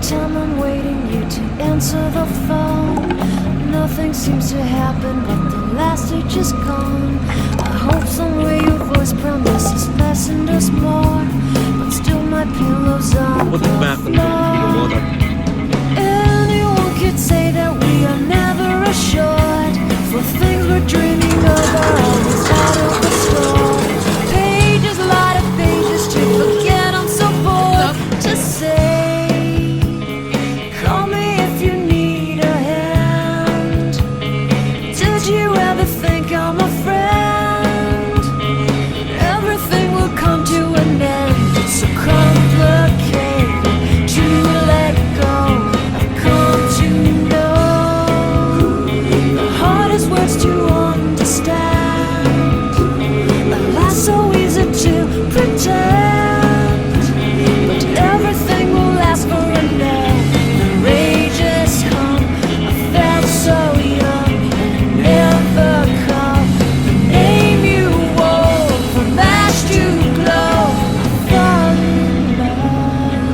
time I'm waiting you to answer the phone. Nothing seems to happen, but the last stage is gone. I hope somewhere your voice promises less and us more, but still my pillow's on What the about the floor. water? Anyone could say that we are never assured, for things we're dreaming of are always out of the store. Pages, a lot of pages to forget. I'm so bored to say. Call me if you need a hand. Did you ever think I'm a friend? Everything will come to an end. It's so complicated to let go. I've come to know the hardest words to understand. The last so easy to pretend, but everything will last for a night. The rage has come. I felt so young and never call the name you wore from ash to glow. I fall in love.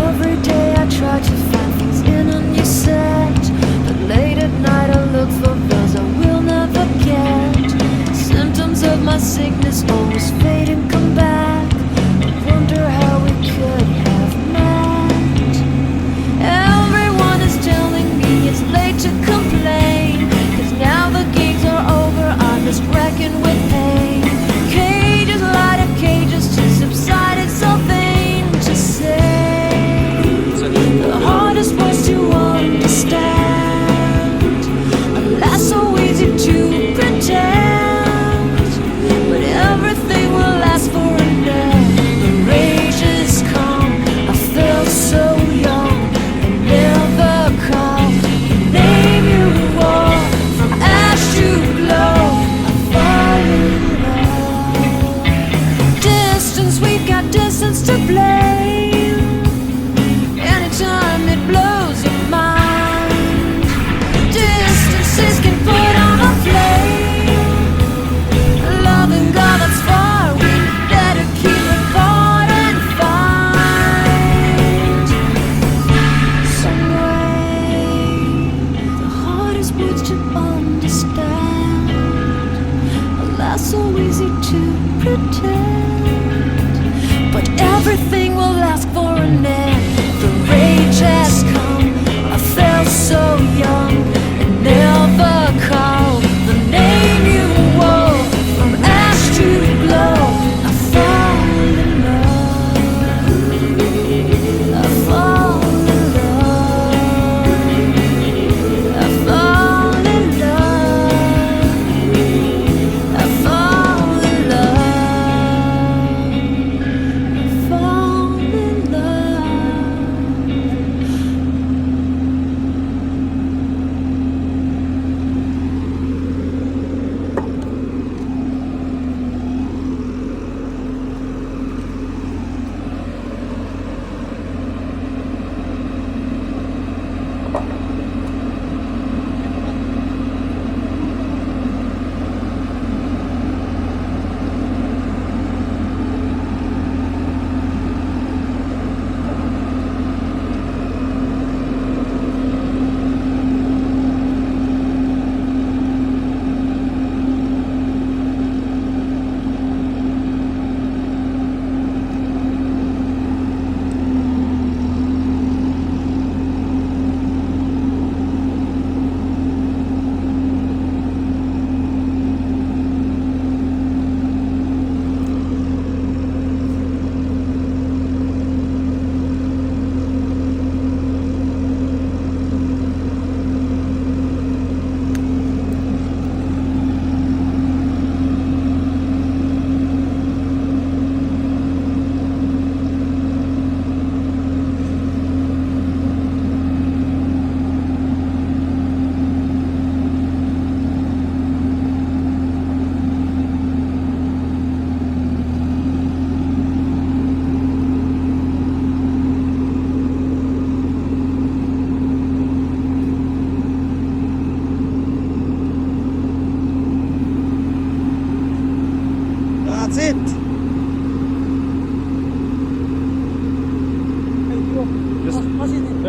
Every day I try to find things in a new set, but late at night I look for those I will never get. Symptoms of my sickness always fade and come back. I wonder how we could have met. Everyone is telling me it's late to complain, 'cause now the gigs are over, I'm just wrecking with pain. Cages, light of cages to subside, it's so vain to say. The hardest words to understand, alas so easy to pretend, but everything will last for a night. The rage has come. I felt so young and never called the name you wore from ash to glow. I fall in love. Distance, we've got distance to blame. Anytime it blows your mind, distances can put on a flame. Loving God that's far, we better keep it apart and find some way. The hardest words to understand, alas so easy to pretend, but everything will last for a night. The rage has come. I felt so young and never called the name you wore from ash to glow. I fall in love. I fall in love. I fall in love. I fall in love. I fall in love.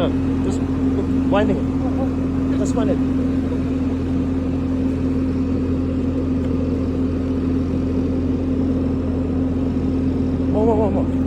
No, just winding it. Just wind it. More.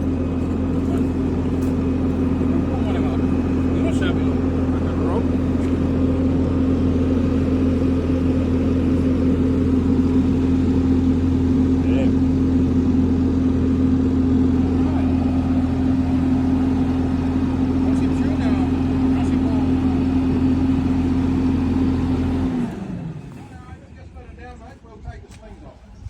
We'll take the slings off.